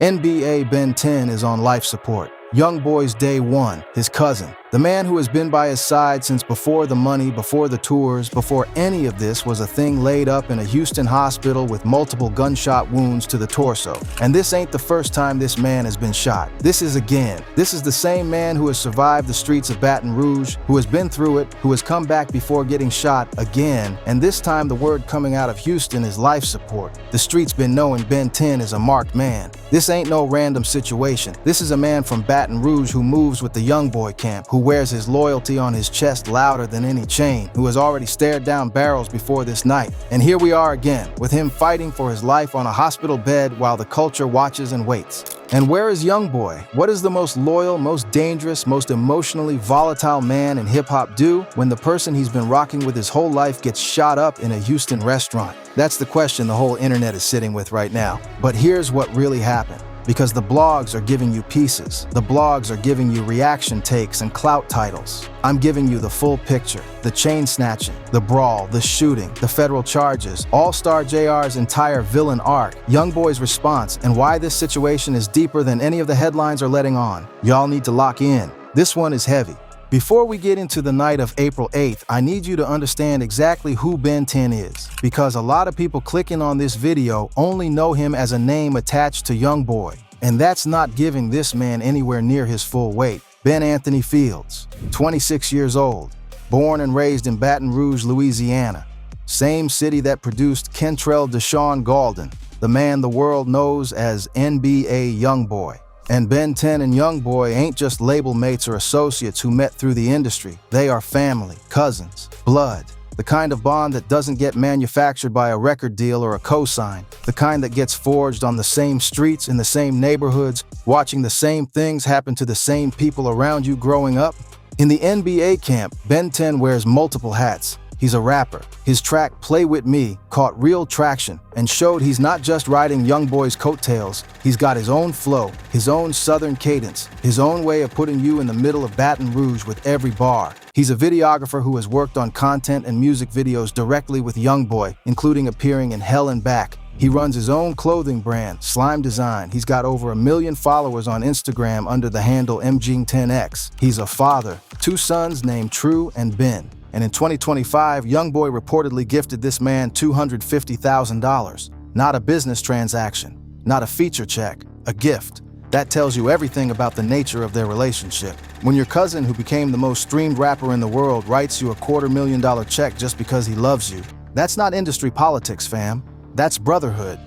NBA Ben 10 is on life support. Youngboy's day one, his cousin, the man who has been by his side since before the money, before the tours, before any of this was a thing, laid up in a Houston hospital with multiple gunshot wounds to the torso. And this ain't the first time this man has been shot. This is the same man who has survived the streets of Baton Rouge, who has been through it, who has come back before getting shot again, and this time the word coming out of Houston is life support. The streets been knowing Ben 10 is a marked man. This ain't no random situation. This is a man from Baton Rouge who moves with the Youngboy camp, who wears his loyalty on his chest louder than any chain, who has already stared down barrels before this night. And here we are again, with him fighting for his life on a hospital bed while the culture watches and waits. And where is Youngboy? What does the most loyal, most dangerous, most emotionally volatile man in hip-hop do when the person he's been rocking with his whole life gets shot up in a Houston restaurant? That's the question the whole internet is sitting with right now. But here's what really happened. Because the blogs are giving you pieces. The blogs are giving you reaction takes and clout titles. I'm giving you the full picture. The chain snatching, the brawl, the shooting, the federal charges, Allstar Jr's entire villain arc, Youngboy's response, and why this situation is deeper than any of the headlines are letting on. Y'all need to lock in. This one is heavy. Before we get into the night of April 8th, I need you to understand exactly who Ben 10 is, because a lot of people clicking on this video only know him as a name attached to Youngboy, and that's not giving this man anywhere near his full weight. Ben Anthony Fields, 26 years old, born and raised in Baton Rouge, Louisiana, same city that produced Kentrell Deshaun Gaulden, the man the world knows as NBA Youngboy. And Ben 10 and Youngboy ain't just label mates or associates who met through the industry. They are family, cousins, blood. The kind of bond that doesn't get manufactured by a record deal or a cosign. The kind that gets forged on the same streets, in the same neighborhoods, watching the same things happen to the same people around you growing up. In the NBA camp, Ben 10 wears multiple hats. He's a rapper. His track Play With Me caught real traction and showed he's not just riding Youngboy's coattails. He's got his own flow, his own southern cadence, his own way of putting you in the middle of Baton Rouge with every bar. He's a videographer who has worked on content and music videos directly with Youngboy, including appearing in Hell and Back. He runs his own clothing brand, Slime Design. He's got over 1 million followers on Instagram under the handle MG10X. He's a father, 2 sons named True and Ben. And in 2025, Youngboy reportedly gifted this man $250,000. Not a business transaction, not a feature check, a gift. That tells you everything about the nature of their relationship. When your cousin, who became the most streamed rapper in the world, writes you a $250,000 check just because he loves you, that's not industry politics, fam. That's brotherhood.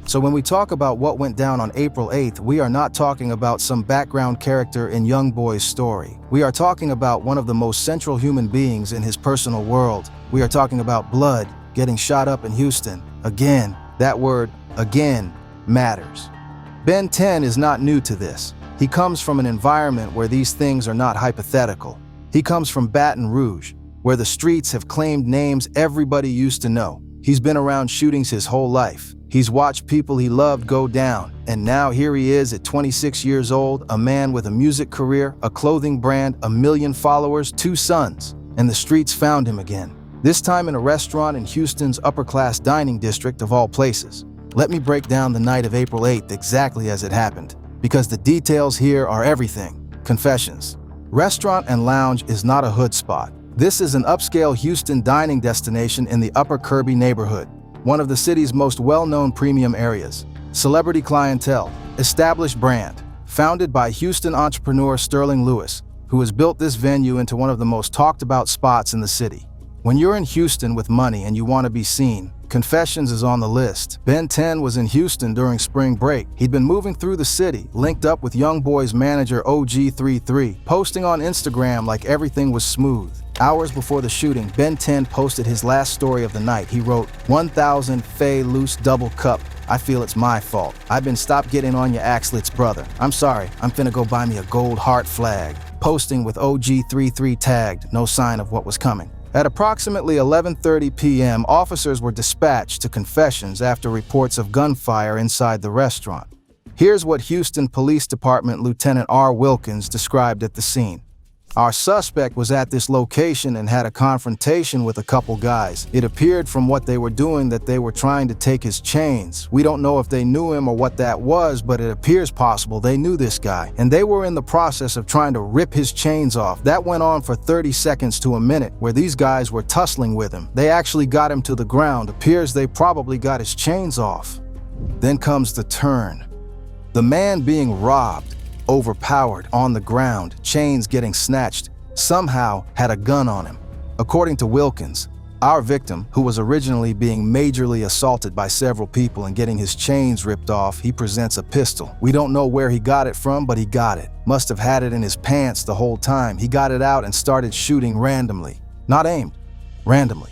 So when we talk about what went down on April 8th, we are not talking about some background character in Youngboy's story. We are talking about one of the most central human beings in his personal world. We are talking about blood getting shot up in Houston. Again, that word, again, matters. Ben 10 is not new to this. He comes from an environment where these things are not hypothetical. He comes from Baton Rouge, where the streets have claimed names everybody used to know. He's been around shootings his whole life. He's watched people he loved go down, and now here he is at 26 years old, a man with a music career, a clothing brand, 1 million followers, 2 sons, and the streets found him again. This time in a restaurant in Houston's upper-class dining district of all places. Let me break down the night of April 8th exactly as it happened, because the details here are everything. Confessions. Restaurant and Lounge is not a hood spot. This is an upscale Houston dining destination in the Upper Kirby neighborhood, one of the city's most well-known premium areas. Celebrity clientele, established brand, founded by Houston entrepreneur Sterling Lewis, who has built this venue into one of the most talked-about spots in the city. When you're in Houston with money and you want to be seen, Confessions is on the list. Ben 10 was in Houston during spring break. He'd been moving through the city, linked up with Youngboy's manager OG33, posting on Instagram like everything was smooth. Hours before the shooting, Ben 10 posted his last story of the night. He wrote, 1,000 Fay Loose Double Cup. I feel it's my fault. I've been stopped getting on your Axlit's brother. I'm sorry, I'm finna go buy me a gold heart flag. Posting with OG33 tagged, no sign of what was coming. At approximately 11:30 p.m., officers were dispatched to Confessions after reports of gunfire inside the restaurant. Here's what Houston Police Department Lieutenant R. Wilkins described at the scene. Our suspect was at this location and had a confrontation with a couple guys. It appeared from what they were doing that they were trying to take his chains. We don't know if they knew him or what that was, but it appears possible they knew this guy. And they were in the process of trying to rip his chains off. That went on for 30 seconds to a minute, where these guys were tussling with him. They actually got him to the ground. Appears they probably got his chains off. Then comes the turn. The man being robbed, overpowered, on the ground, chains getting snatched, somehow had a gun on him. According to Wilkins, our victim, who was originally being majorly assaulted by several people and getting his chains ripped off, he presents a pistol. We don't know where he got it from, but he got it. Must have had it in his pants the whole time. He got it out and started shooting randomly. Not aimed, randomly.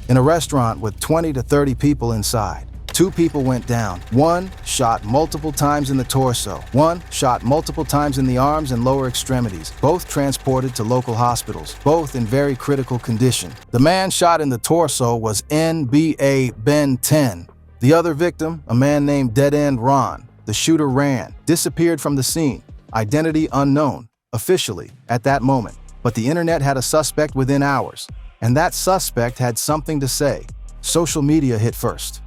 In a restaurant with 20 to 30 people inside. 2 people went down. 1 shot multiple times in the torso. 1 shot multiple times in the arms and lower extremities. Both transported to local hospitals, both in very critical condition. The man shot in the torso was NBA Ben 10. The other victim, a man named Dead End Ron. The shooter ran, disappeared from the scene. Identity unknown, officially, at that moment. But the internet had a suspect within hours. And that suspect had something to say. Social media hit first.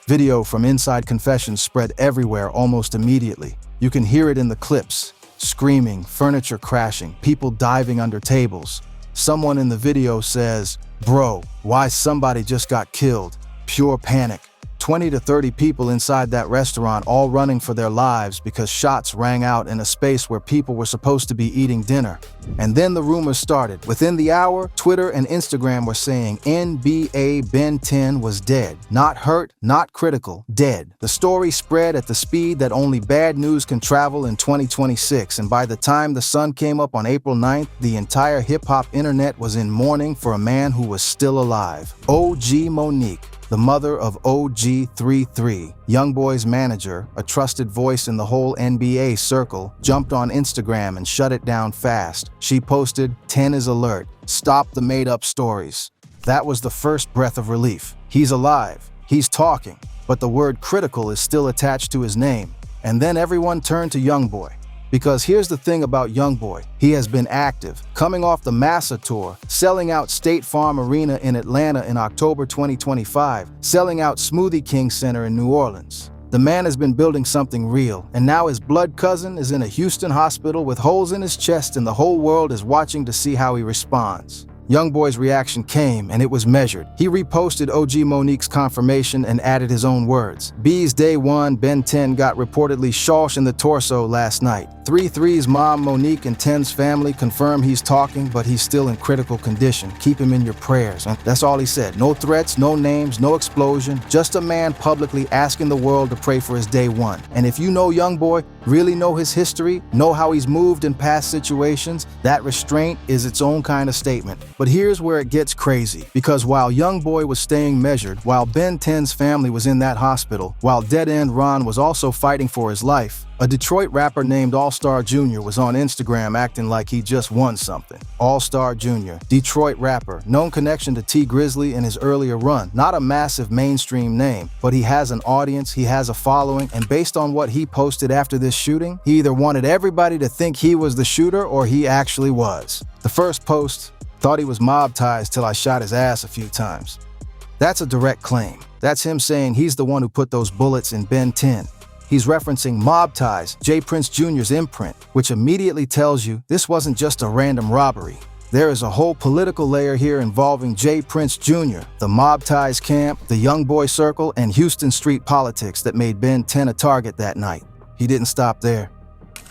Video from inside confessions spread everywhere almost immediately. You can hear it in the clips. Screaming, furniture crashing, people diving under tables. Someone in the video says, "Bro, why somebody just got killed?" Pure panic. 20 to 30 people inside that restaurant all running for their lives because shots rang out in a space where people were supposed to be eating dinner. And then the rumors started. Within the hour, Twitter and Instagram were saying NBA Ben 10 was dead. Not hurt, not critical, dead. The story spread at the speed that only bad news can travel in 2026, and by the time the sun came up on April 9th, the entire hip-hop internet was in mourning for a man who was still alive. OG Monique, the mother of OG33, Youngboy's manager, a trusted voice in the whole NBA circle, jumped on Instagram and shut it down fast. She posted, "10 is alert. Stop the made-up stories." That was the first breath of relief. He's alive. He's talking. But the word critical is still attached to his name. And then everyone turned to Youngboy. Because here's the thing about Youngboy. He has been active, coming off the Massa tour, selling out State Farm Arena in Atlanta in October 2025, selling out Smoothie King Center in New Orleans. The man has been building something real, and now his blood cousin is in a Houston hospital with holes in his chest, and the whole world is watching to see how he responds. Youngboy's reaction came, and it was measured. He reposted OG Monique's confirmation and added his own words. B's Day 1, Ben 10 got reportedly shot in the torso last night. 3-3's mom, Monique, and 10's family confirm he's talking, but he's still in critical condition. Keep him in your prayers. And that's all he said. No threats, no names, no explosion. Just a man publicly asking the world to pray for his Day 1. And if you know Youngboy, really know his history, know how he's moved in past situations, that restraint is its own kind of statement. But here's where it gets crazy, because while Youngboy was staying measured, while Ben 10's family was in that hospital, while Dead End Ron was also fighting for his life, a Detroit rapper named Allstar Jr. was on Instagram acting like he just won something. Allstar Jr., Detroit rapper, known connection to T Grizzly in his earlier run. Not a massive mainstream name, but he has an audience, he has a following, and based on what he posted after this shooting, he either wanted everybody to think he was the shooter or he actually was. The first post, "Thought he was mob ties till I shot his ass a few times." That's a direct claim. That's him saying he's the one who put those bullets in Ben 10. He's referencing Mob Ties, J. Prince Jr.'s imprint, which immediately tells you this wasn't just a random robbery. There is a whole political layer here involving J. Prince Jr., the Mob Ties camp, the Youngboy circle, and Houston street politics that made Ben 10 a target that night. He didn't stop there.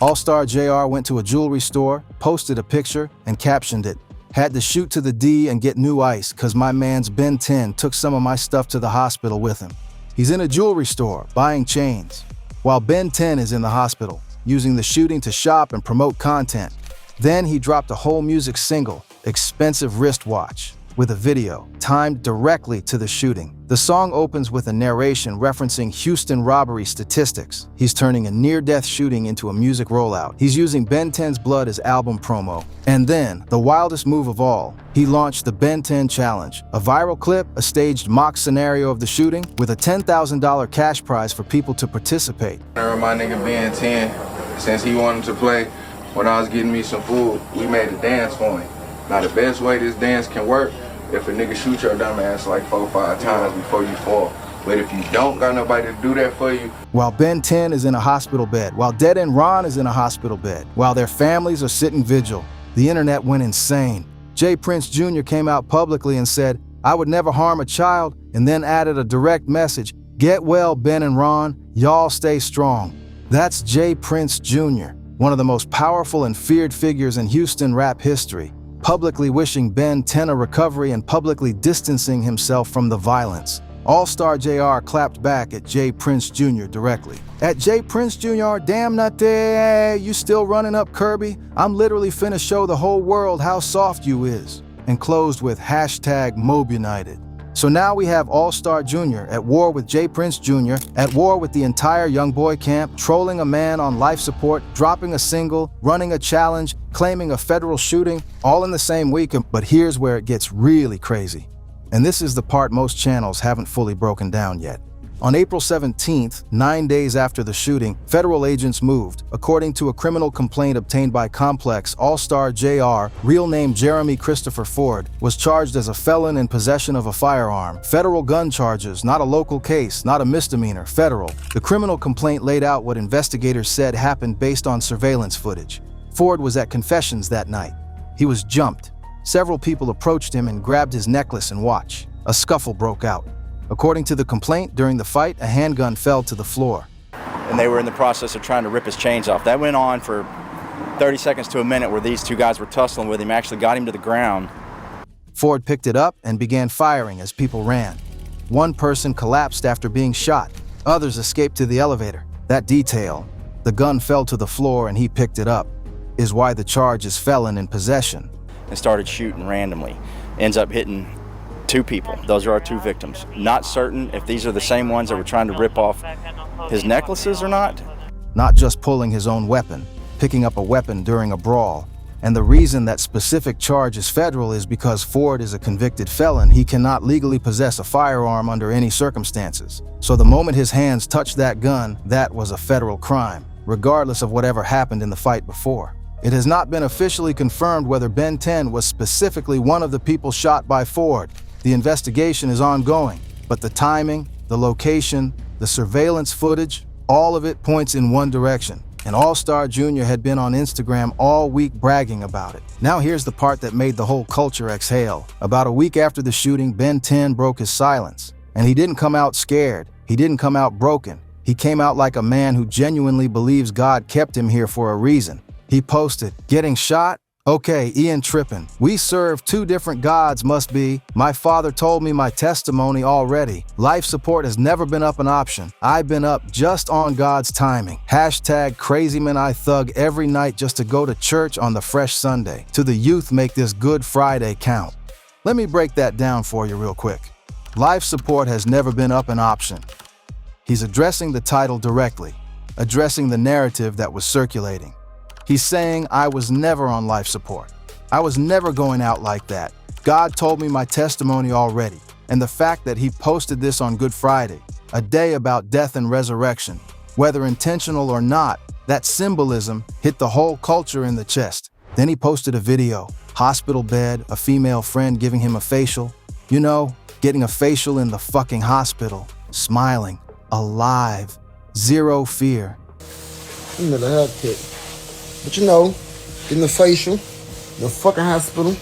Allstar Jr. went to a jewelry store, posted a picture, and captioned it, "Had to shoot to the D and get new ice cause my man's Ben 10 took some of my stuff to the hospital with him." He's in a jewelry store, buying chains, while Ben 10 is in the hospital, using the shooting to shop and promote content. Then he dropped a whole music single, Expensive Wristwatch, with a video timed directly to the shooting. The song opens with a narration referencing Houston robbery statistics. He's turning a near-death shooting into a music rollout. He's using Ben 10's blood as album promo. And then, the wildest move of all, he launched the Ben 10 Challenge, a viral clip, a staged mock scenario of the shooting, with a $10,000 cash prize for people to participate. My nigga Ben 10, since he wanted to play when I was getting me some food, we made a dance for him. Now the best way this dance can work, if a nigga shoot your dumb ass like 4 or 5 times before you fall. But if you don't got nobody to do that for you. While Ben 10 is in a hospital bed, while Dead End Ron is in a hospital bed, while their families are sitting vigil, the internet went insane. J. Prince Jr. came out publicly and said, "I would never harm a child," and then added a direct message, "Get well, Ben and Ron, y'all stay strong." That's J. Prince Jr., one of the most powerful and feared figures in Houston rap history, publicly wishing Ben 10 a recovery and publicly distancing himself from the violence. Allstar Jr. clapped back at J. Prince Jr. directly. At J. Prince Jr., "Damn nutty, you still running up Kirby? I'm literally finna show the whole world how soft you is." And closed with #Mobunited. So now we have Allstar Jr. at war with J. Prince Jr., at war with the entire Youngboy camp, trolling a man on life support, dropping a single, running a challenge, claiming a federal shooting, all in the same week. But here's where it gets really crazy. And this is the part most channels haven't fully broken down yet. On April 17th, 9 days after the shooting, federal agents moved. According to a criminal complaint obtained by Complex, Allstar Jr., real name Jeremy Christopher Ford, was charged as a felon in possession of a firearm. Federal gun charges, not a local case, not a misdemeanor, federal. The criminal complaint laid out what investigators said happened based on surveillance footage. Ford was at confessions that night. He was jumped. Several people approached him and grabbed his necklace and watch. A scuffle broke out. According to the complaint, during the fight, a handgun fell to the floor. And they were in the process of trying to rip his chains off. That went on for 30 seconds to a minute where these two guys were tussling with him, actually got him to the ground. Ford picked it up and began firing as people ran. One person collapsed after being shot. Others escaped to the elevator. That detail, the gun fell to the floor and he picked it up, is why the charge is felon in possession. And started shooting randomly. Ends up hitting 2 people. Those are our 2 victims. Not certain if these are the same ones that were trying to rip off his necklaces or not. Not just pulling his own weapon, picking up a weapon during a brawl. And the reason that specific charge is federal is because Ford is a convicted felon. He cannot legally possess a firearm under any circumstances. So the moment his hands touched that gun, that was a federal crime, regardless of whatever happened in the fight before. It has not been officially confirmed whether Ben 10 was specifically one of the people shot by Ford. The investigation is ongoing, but the timing, the location, the surveillance footage, all of it points in one direction. And Allstar Jr. had been on Instagram all week bragging about it. Now here's the part that made the whole culture exhale. About a week after the shooting, Ben 10 broke his silence. And he didn't come out scared. He didn't come out broken. He came out like a man who genuinely believes God kept him here for a reason. He posted, "Getting shot? Okay, Ian tripping. We serve 2 different gods must be. My father told me my testimony already. Life support has never been up an option. I've been up just on God's timing. #crazyman I thug every night just to go to church on the fresh Sunday. To the youth make this Good Friday count." Let me break that down for you real quick. Life support has never been up an option. He's addressing the title directly, addressing the narrative that was circulating. He's saying, I was never on life support. I was never going out like that. God told me my testimony already. And the fact that he posted this on Good Friday, a day about death and resurrection, whether intentional or not, that symbolism hit the whole culture in the chest. Then he posted a video, hospital bed, a female friend giving him a facial. You know, getting a facial in the fucking hospital, smiling, alive, zero fear. The haircut. But you know, getting the facial, the fucking hospital.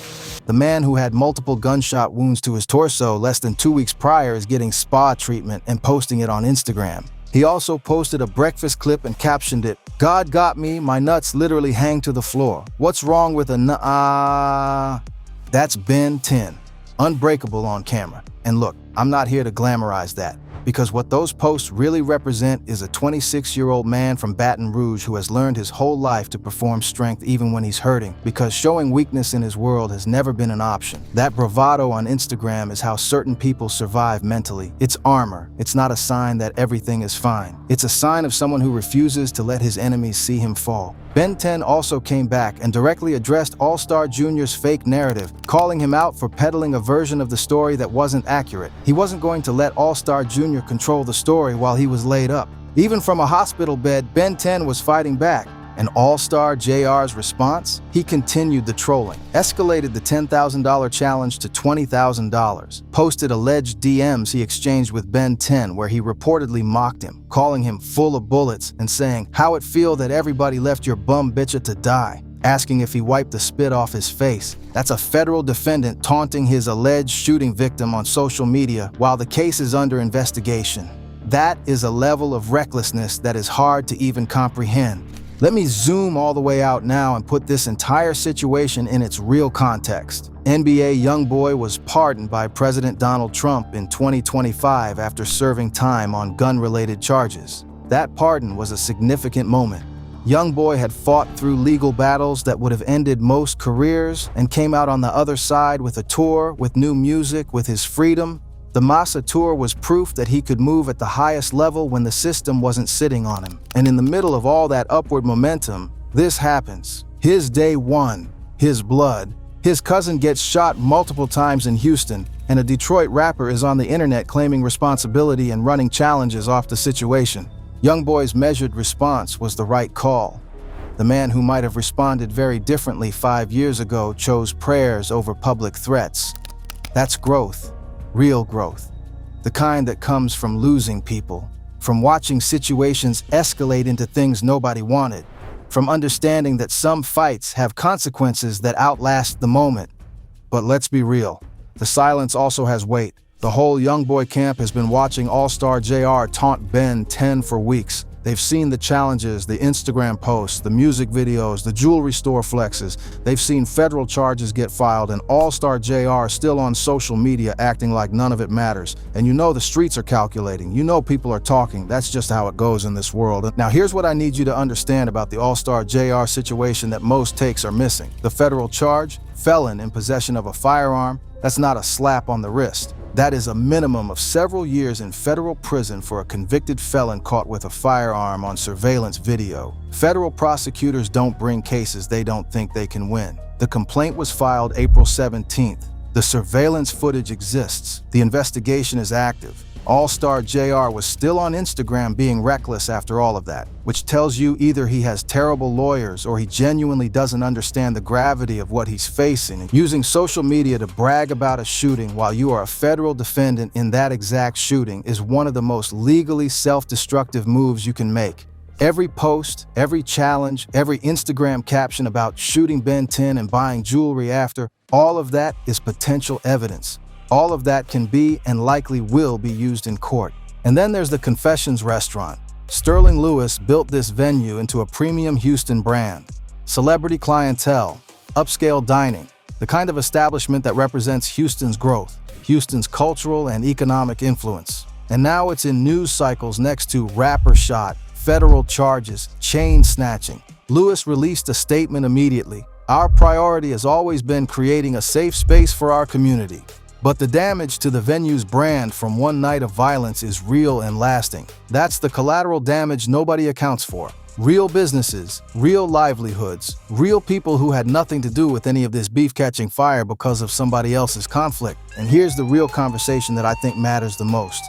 The man who had multiple gunshot wounds to his torso less than 2 weeks prior is getting spa treatment and posting it on Instagram. He also posted a breakfast clip and captioned it, "God got me, my nuts literally hang to the floor. What's wrong with a That's Ben 10, unbreakable on camera. And look, I'm not here to glamorize that. Because what those posts really represent is a 26-year-old man from Baton Rouge who has learned his whole life to perform strength even when he's hurting, because showing weakness in his world has never been an option. That bravado on Instagram is how certain people survive mentally. It's armor. It's not a sign that everything is fine. It's a sign of someone who refuses to let his enemies see him fall. Ben 10 also came back and directly addressed Allstar Jr.'s fake narrative, calling him out for peddling a version of the story that wasn't accurate. He wasn't going to let Allstar Jr. control the story while he was laid up. Even from a hospital bed, Ben 10 was fighting back. And Allstar Jr.'s response? He continued the trolling, escalated the $10,000 challenge to $20,000, posted alleged DMs he exchanged with Ben 10 where he reportedly mocked him, calling him full of bullets and saying, "How it feel that everybody left your bum bitcha to die?" Asking if he wiped the spit off his face. That's a federal defendant taunting his alleged shooting victim on social media while the case is under investigation. That is a level of recklessness that is hard to even comprehend. Let me zoom all the way out now and put this entire situation in its real context. NBA Youngboy was pardoned by President Donald Trump in 2025 after serving time on gun-related charges. That pardon was a significant moment. Youngboy had fought through legal battles that would have ended most careers and came out on the other side with a tour, with new music, with his freedom. The Massa tour was proof that he could move at the highest level when the system wasn't sitting on him. And in the middle of all that upward momentum, this happens. His day one, his blood. His cousin gets shot multiple times in Houston, and a Detroit rapper is on the internet claiming responsibility and running challenges off the situation. Youngboy's measured response was the right call. The man who might have responded very differently 5 years ago chose prayers over public threats. That's growth, real growth. The kind that comes from losing people, from watching situations escalate into things nobody wanted, from understanding that some fights have consequences that outlast the moment. But let's be real, the silence also has weight. The whole Youngboy camp has been watching Allstar Jr. taunt Ben 10 for weeks. They've seen the challenges, the Instagram posts, the music videos, the jewelry store flexes. They've seen federal charges get filed, and Allstar Jr. is still on social media acting like none of it matters. And you know the streets are calculating. You know people are talking. That's just how it goes in this world. Now here's what I need you to understand about the Allstar Jr. situation that most takes are missing. The federal charge, felon in possession of a firearm, that's not a slap on the wrist. That is a minimum of several years in federal prison for a convicted felon caught with a firearm on surveillance video. Federal prosecutors don't bring cases they don't think they can win. The complaint was filed April 17th. The surveillance footage exists. The investigation is active. Allstar Jr. was still on Instagram being reckless after all of that, which tells you either he has terrible lawyers or he genuinely doesn't understand the gravity of what he's facing. Using social media to brag about a shooting while you are a federal defendant in that exact shooting is one of the most legally self-destructive moves you can make. Every post, every challenge, every Instagram caption about shooting Ben 10 and buying jewelry after, all of that is potential evidence. All of that can be and likely will be used in court. And then there's the Confessions restaurant. Sterling Lewis built this venue into a premium Houston brand. Celebrity clientele, upscale dining, the kind of establishment that represents Houston's growth, Houston's cultural and economic influence. And now it's in news cycles next to rapper shot, federal charges, chain snatching. Lewis released a statement immediately. Our priority has always been creating a safe space for our community. But the damage to the venue's brand from one night of violence is real and lasting. That's the collateral damage nobody accounts for. Real businesses, real livelihoods, real people who had nothing to do with any of this beef catching fire because of somebody else's conflict. And here's the real conversation that I think matters the most.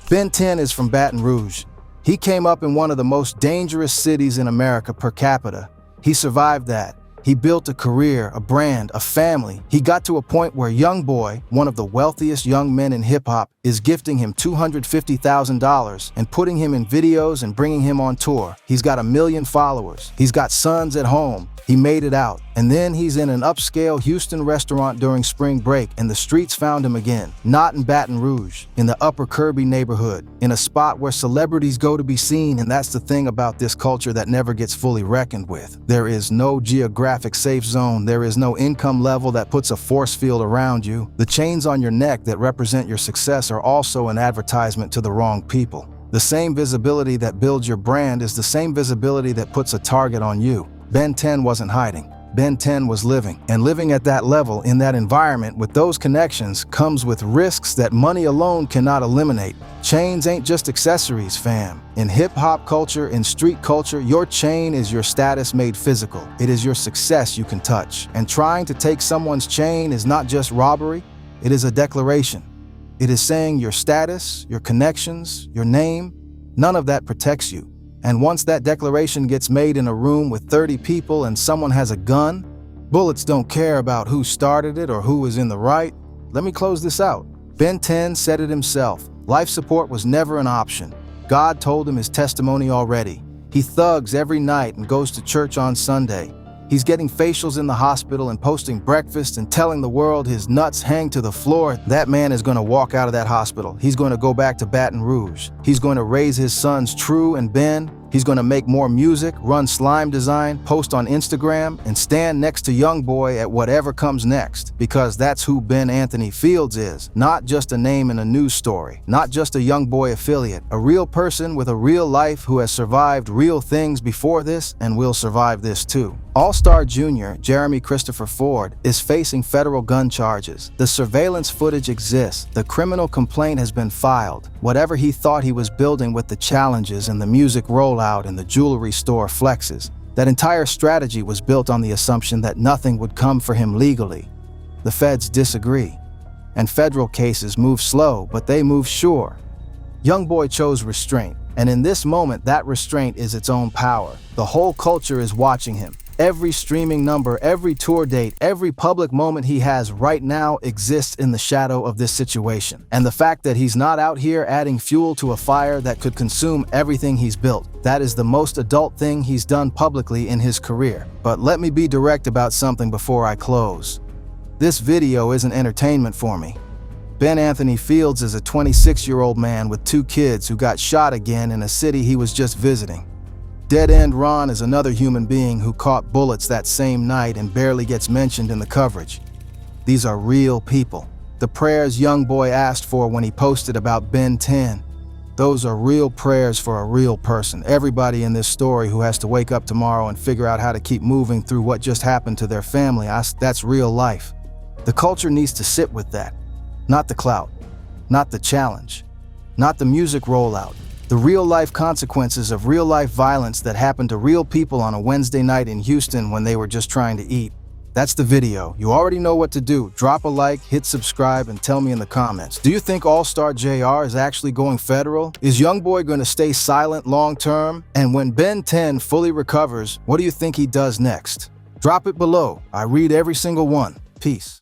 Ben 10 is from Baton Rouge. He came up in one of the most dangerous cities in America per capita. He survived that. He built a career, a brand, a family. He got to a point where Youngboy, one of the wealthiest young men in hip-hop, is gifting him $250,000 and putting him in videos and bringing him on tour. He's got 1 million followers. He's got sons at home. He made it out. And then he's in an upscale Houston restaurant during spring break, and the streets found him again. Not in Baton Rouge, in the Upper Kirby neighborhood, in a spot where celebrities go to be seen. And that's the thing about this culture that never gets fully reckoned with. There is no geographic safe zone. There is no income level that puts a force field around you. The chains on your neck that represent your success are also an advertisement to the wrong people. The same visibility that builds your brand is the same visibility that puts a target on you. Ben 10 wasn't hiding. Ben 10 was living. And living at that level, in that environment, with those connections, comes with risks that money alone cannot eliminate. Chains ain't just accessories, fam. In hip-hop culture, in street culture, your chain is your status made physical. It is your success you can touch. And trying to take someone's chain is not just robbery, it is a declaration. It is saying your status, your connections, your name, none of that protects you. And once that declaration gets made in a room with 30 people and someone has a gun, bullets don't care about who started it or who was in the right. Let me close this out. Ben 10 said it himself. Life support was never an option. God told him his testimony already. He thugs every night and goes to church on Sunday. He's getting facials in the hospital and posting breakfast and telling the world his nuts hang to the floor. That man is going to walk out of that hospital. He's going to go back to Baton Rouge. He's going to raise his sons True and Ben. He's going to make more music, run slime design, post on Instagram, and stand next to Youngboy at whatever comes next. Because that's who Ben Anthony Fields is. Not just a name in a news story. Not just a Youngboy affiliate. A real person with a real life who has survived real things before this and will survive this too. Allstar Jr., Jeremy Christopher Ford, is facing federal gun charges. The surveillance footage exists. The criminal complaint has been filed. Whatever he thought he was building with the challenges and the music rollout and the jewelry store flexes, that entire strategy was built on the assumption that nothing would come for him legally. The feds disagree. And federal cases move slow, but they move sure. Youngboy chose restraint, and in this moment, that restraint is its own power. The whole culture is watching him. Every streaming number, every tour date, every public moment he has right now exists in the shadow of this situation. And the fact that he's not out here adding fuel to a fire that could consume everything he's built, that is the most adult thing he's done publicly in his career. But let me be direct about something before I close. This video isn't entertainment for me. Ben Anthony Fields is a 26-year-old man with 2 kids who got shot again in a city he was just visiting. Dead End Ron is another human being who caught bullets that same night and barely gets mentioned in the coverage. These are real people. The prayers Youngboy asked for when he posted about Ben 10, those are real prayers for a real person. Everybody in this story who has to wake up tomorrow and figure out how to keep moving through what just happened to their family, that's real life. The culture needs to sit with that. Not the clout, not the challenge, not the music rollout. The real-life consequences of real-life violence that happened to real people on a Wednesday night in Houston when they were just trying to eat. That's the video. You already know what to do. Drop a like, hit subscribe, and tell me in the comments. Do you think Allstar Jr. is actually going federal? Is Youngboy going to stay silent long-term? And when Ben 10 fully recovers, what do you think he does next? Drop it below. I read every single one. Peace.